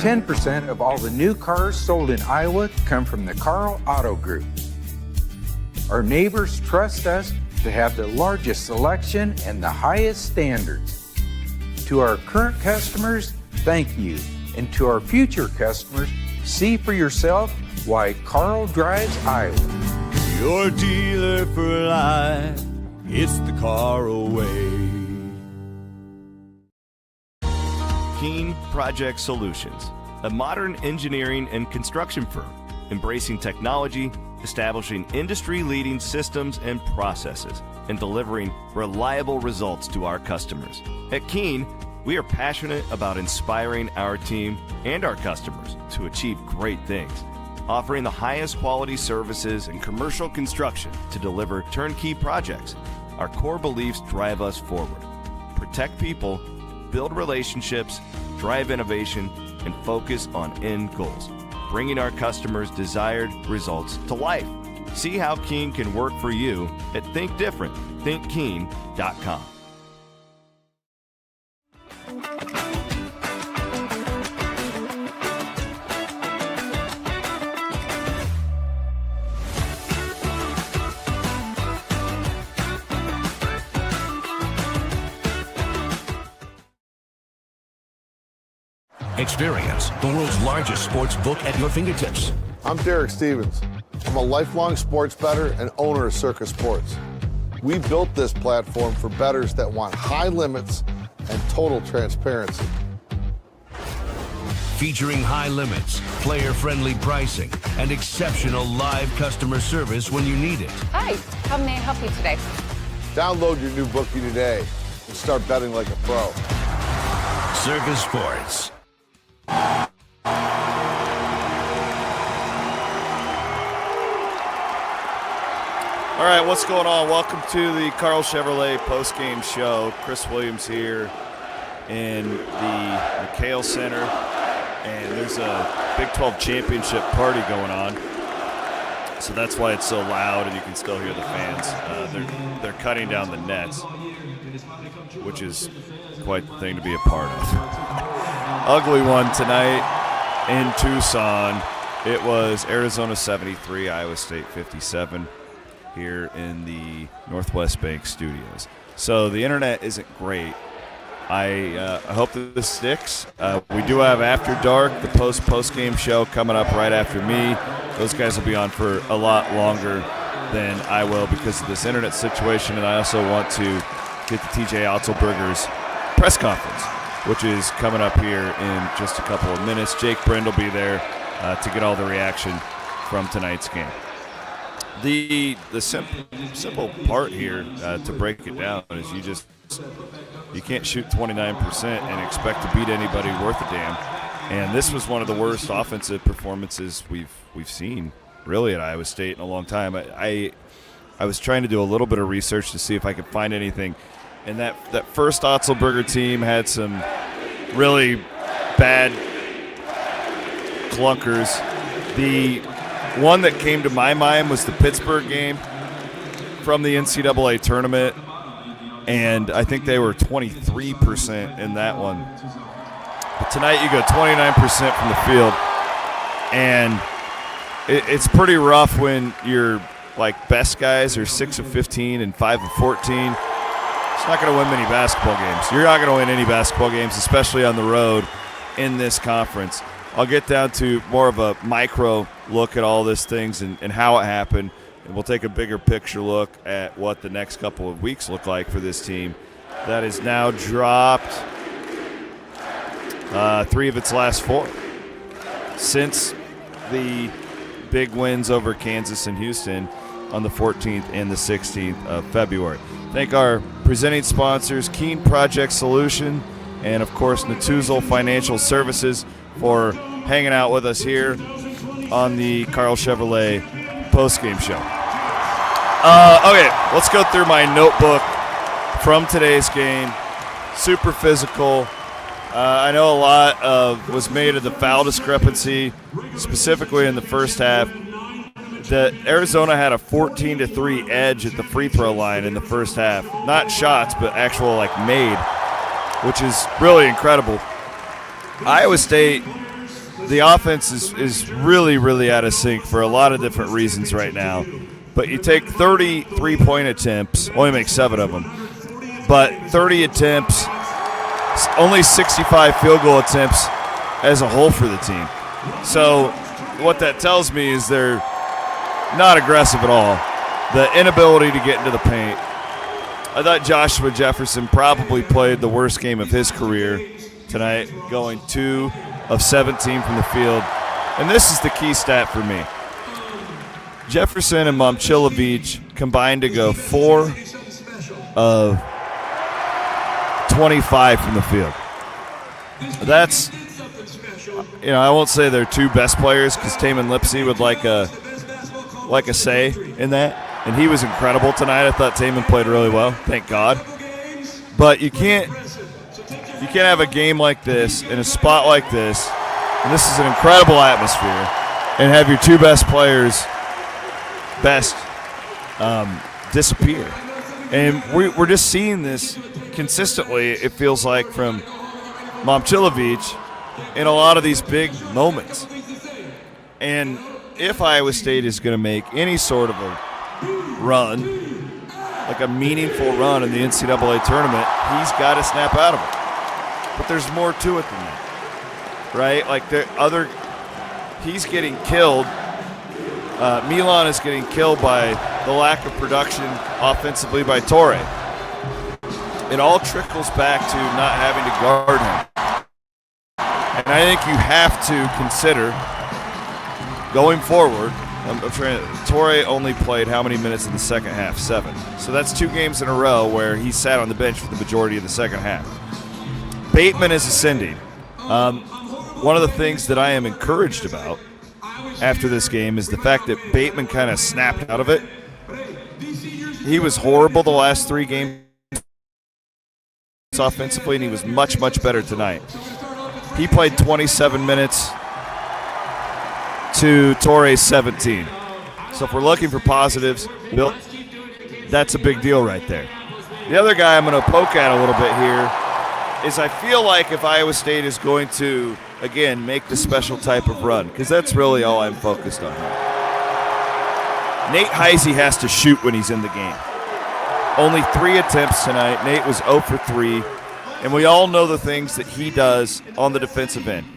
10% of all the new cars sold in Iowa come from the Karl Auto Group. Our neighbors trust us to have the largest selection and the highest standards. To our current customers, thank you. And to our future customers, see for yourself why Karl drives Iowa. Your dealer for life, it's the Karl way. Keen Project Solutions, a modern engineering and construction firm, embracing technology, establishing industry-leading systems and processes, and delivering reliable results to our customers. At Keen, we are passionate about inspiring our team and our customers to achieve great things, offering the highest quality services in commercial construction to deliver turnkey projects. Our core beliefs drive us forward. Protect people, build relationships, drive innovation, and focus on end goals, bringing our customers' desired results to life. See how Keen can work for you at ThinkDifferent.ThinkKeen.com. Experience the world's largest sports book at your fingertips. I'm Derek Stevens. I'm a lifelong sports bettor and owner of Circus Sports. We built this platform for bettors that want high limits and total transparency. Featuring high limits, player-friendly pricing, and exceptional live customer service when you need it. Hi, how may I help you today? Download your new bookie today and start betting like a pro. Circus Sports. All right, what's going on? Welcome to the Karl Chevrolet postgame show. Chris Williams here in the McHale Center, and there's a Big 12 championship party going on, so that's why it's so loud and you can still hear the fans. They're cutting down the nets, which is quite the thing to be a part of. Ugly one tonight in Tucson. It was Arizona 73, Iowa State 57 here in the Northwest Bank studios. So the internet isn't great. I hope that this sticks. We do have After Dark, the post-game show coming up right after me. Those guys will be on for a lot longer than I will because of this internet situation, and I also want to get the TJ Otzelberger's press conference, which is coming up here in just a couple of minutes. Jake Brind will be there to get all the reaction from tonight's game. The simple part here to break it down is you can't shoot 29% and expect to beat anybody worth a damn. And this was one of the worst offensive performances we've seen really at Iowa State in a long time. I was trying to do a little bit of research to see if I could find anything. And that first Otzelberger team had some really bad clunkers. The one that came to my mind was the Pittsburgh game from the NCAA tournament, and I think they were 23% in that one. But tonight you go 29% from the field, and it's pretty rough when your best guys are 6 of 15 and 5 of 14. It's not going to win many basketball games. You're not going to win any basketball games, especially on the road in this conference. I'll get down to more of a micro look at all these things and how it happened, and we'll take a bigger picture look at what the next couple of weeks look like for this team that has now dropped 3 of its last 4 since the big wins over Kansas and Houston on the 14th and the 16th of February. Thank our presenting sponsors, Keen Project Solution, and of course Natuzel Financial Services, for hanging out with us here on the Karl Chevrolet postgame show. Okay, let's go through my notebook from today's game. Super physical. I know a lot was made of the foul discrepancy, specifically in the first half. That Arizona had a 14-3 edge at the free throw line in the first half. Not shots, but actual made, which is really incredible. Iowa State the offense is really, really out of sync for a lot of different reasons right now. But you take 30 3-point attempts, only make 7 of them, but 30 attempts, only 65 field goal attempts as a whole for the team. So what that tells me is they're not aggressive at all. The inability to get into the paint. I thought Joshua Jefferson probably played the worst game of his career tonight, going 2 of 17 from the field. And this is the key stat for me. Jefferson and Momcilovic combined to go 4 of 25 from the field. That's, I won't say they're 2 best players because Tamin Lipsey would like a say in that. And he was incredible tonight. I thought Tamin played really well, thank God. But you can't have a game like this in a spot like this, and this is an incredible atmosphere, and have your 2 best players disappear. And we're just seeing this consistently, it feels like, from Momcilovic in a lot of these big moments. And if Iowa State is going to make any sort of a run, like a meaningful run in the NCAA tournament, he's got to snap out of it. But there's more to it than that, right? Like he's getting killed. Milan is getting killed by the lack of production offensively by Torre. It all trickles back to not having to guard him. And I think you have to consider going forward. Torre only played how many minutes in the second half? 7. So that's 2 games in a row where he sat on the bench for the majority of the second half. Bateman is ascending. One of the things that I am encouraged about after this game is the fact that Bateman kind of snapped out of it. He was horrible the last 3 games offensively, and he was much, much better tonight. He played 27 minutes to Torre's 17. So if we're looking for positives, Bill, that's a big deal right there. The other guy I'm going to poke at a little bit here is I feel like if Iowa State is going to, again, make the special type of run, because that's really all I'm focused on here. Nate Heise has to shoot when he's in the game. Only 3 attempts tonight. Nate was 0 for 3. And we all know the things that he does on the defensive end.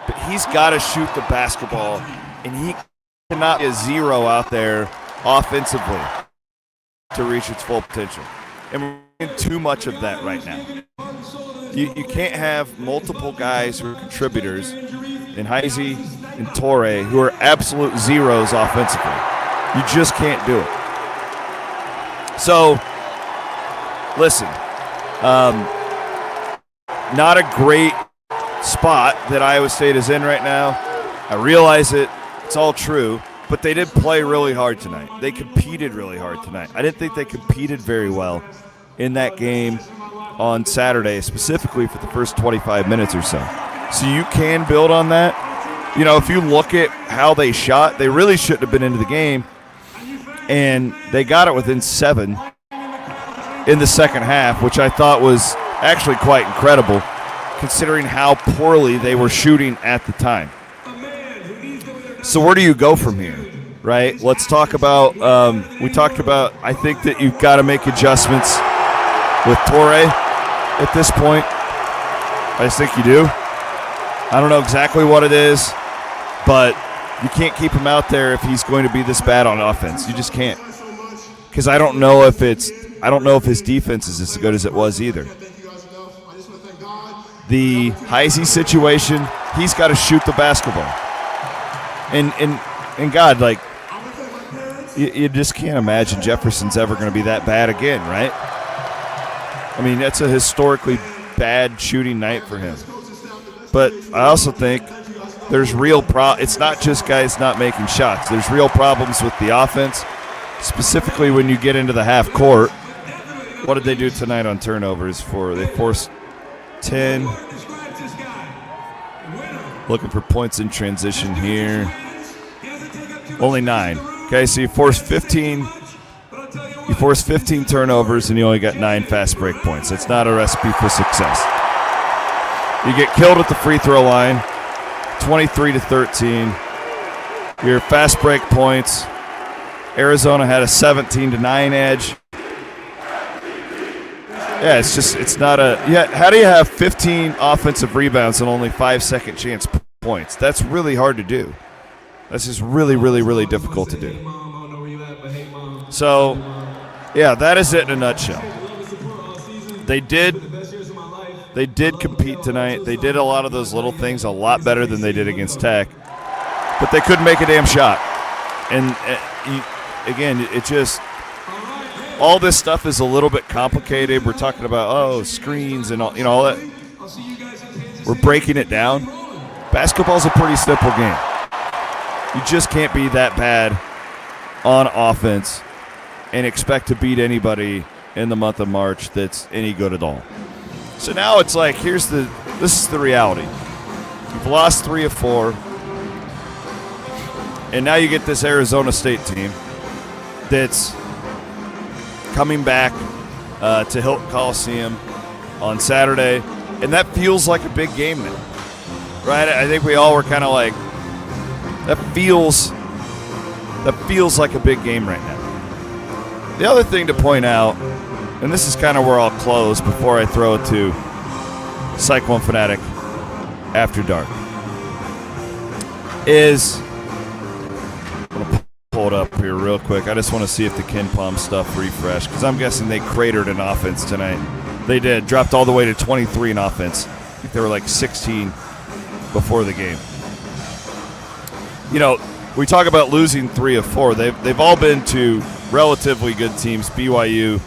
But he's got to shoot the basketball, and he cannot be a 0 out there offensively to reach its full potential. And we're getting too much of that right now. You can't have multiple guys who are contributors in Heise and Torre who are absolute zeros offensively. You just can't do it. So, listen, not a great spot that Iowa State is in right now. I realize it. It's all true. But they did play really hard tonight. They competed really hard tonight. I didn't think they competed very well in that game on Saturday, specifically for the first 25 minutes or so. So you can build on that. You know, if you look at how they shot, they really shouldn't have been into the game. And they got it within 7 in the second half, which I thought was actually quite incredible considering how poorly they were shooting at the time. So where do you go from here, right? Let's talk about, we talked about, I think that you've got to make adjustments with Torre at this point. I just think you do. I don't know exactly what it is, but you can't keep him out there if he's going to be this bad on offense. You just can't. Because I don't know if his defense is as good as it was either. The Heise situation, he's got to shoot the basketball. And God, like, you just can't imagine Jefferson's ever going to be that bad again, right? I mean, that's a historically bad shooting night for him. But I also think there's real it's not just guys not making shots. There's real problems with the offense, specifically when you get into the half court. What did they do tonight on turnovers? They forced 10. Looking for points in transition here. Only 9. Okay, so you forced 15. You forced 15 turnovers, and you only got 9 fast break points. That's not a recipe for success. You get killed at the free throw line. 23-13. Your fast break points. Arizona had a 17-9 edge. Yeah, it's not a. Yeah, how do you have 15 offensive rebounds and only 5 second chance points? That's really hard to do. That's just really, really, really difficult to do. So, yeah, that is it in a nutshell. They did compete tonight. They did a lot of those little things a lot better than they did against Tech, but they couldn't make a damn shot. And again, it just all this stuff is a little bit complicated. We're talking about screens and all that. We're breaking it down. Basketball's a pretty simple game. You just can't be that bad on offense and expect to beat anybody in the month of March that's any good at all. So now it's like, this is the reality. You've lost 3 of 4, and now you get this Arizona State team that's coming back to Hilton Coliseum on Saturday, and that feels like a big game now, right? I think we all were kind of like, that feels like a big game right now. The other thing to point out, and this is kind of where I'll close before I throw it to Cyclone Fanatic After Dark, is I'm going to pull it up here real quick. I just want to see if the Ken Palm stuff refreshed, because I'm guessing they cratered in offense tonight. They did. Dropped all the way to 23 in offense. I think they were like 16 before the game. You know, we talk about losing 3 of 4. They've all been to relatively good teams. BYU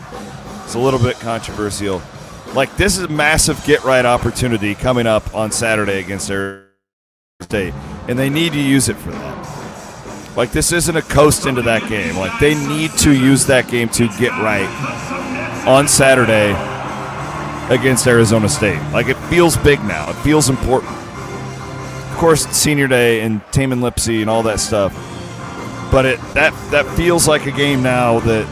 is a little bit controversial. Like, this is a massive get-right opportunity coming up on Saturday against Arizona State, and they need to use it for that. Like, this isn't a coast into that game. Like, they need to use that game to get right on Saturday against Arizona State. Like, it feels big now. It feels important. Of course, it's Senior Day and Taman Lipsy and all that stuff. But that feels like a game now that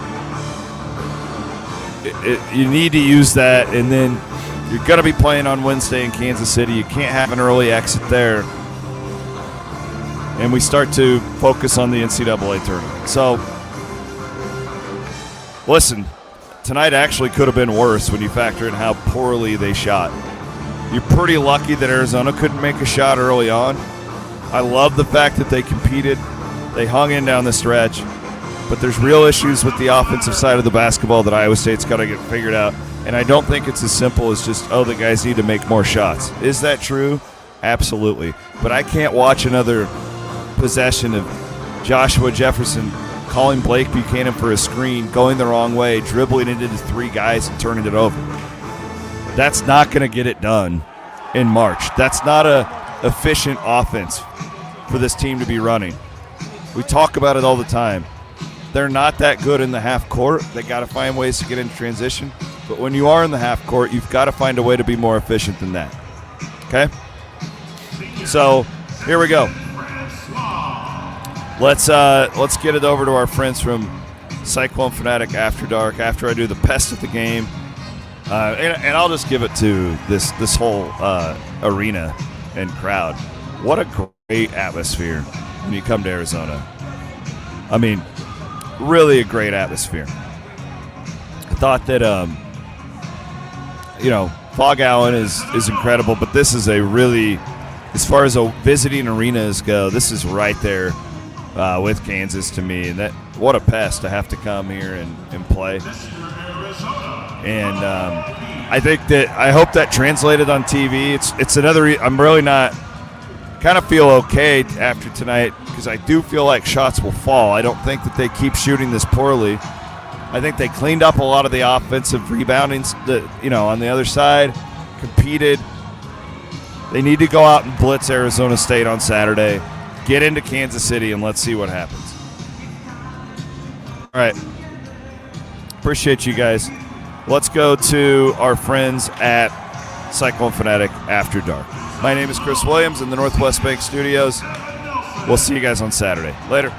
you need to use that, and then you're going to be playing on Wednesday in Kansas City. You can't have an early exit there. And we start to focus on the NCAA tournament. So, listen, tonight actually could have been worse when you factor in how poorly they shot. You're pretty lucky that Arizona couldn't make a shot early on. I love the fact that they competed. They hung in down the stretch. But there's real issues with the offensive side of the basketball that Iowa State's got to get figured out. And I don't think it's as simple as just, the guys need to make more shots. Is that true? Absolutely. But I can't watch another possession of Joshua Jefferson calling Blake Buchanan for a screen, going the wrong way, dribbling it into 3 guys and turning it over. That's not going to get it done in March. That's not a efficient offense for this team to be running. We talk about it all the time. They're not that good in the half court. They got to find ways to get into transition. But when you are in the half court, you've got to find a way to be more efficient than that. Okay? So, here we go. Let's get it over to our friends from Cyclone Fanatic After Dark after I do the best of the game. And I'll just give it to this whole arena and crowd. What a great atmosphere when you come to Arizona. I mean, really a great atmosphere. I thought that, Fog Allen is incredible, but this is a really, as far as visiting arenas go, this is right there with Kansas to me. And what a pest to have to come here and play. And I hope that translated on TV. It's another. I'm really not. Kind of feel okay after tonight because I do feel like shots will fall. I don't think that they keep shooting this poorly. I think they cleaned up a lot of the offensive rebounding. On the other side, competed. They need to go out and blitz Arizona State on Saturday. Get into Kansas City and let's see what happens. All right. Appreciate you guys. Let's go to our friends at Cyclone Fanatic After Dark. My name is Chris Williams in the Northwest Bank Studios. We'll see you guys on Saturday. Later.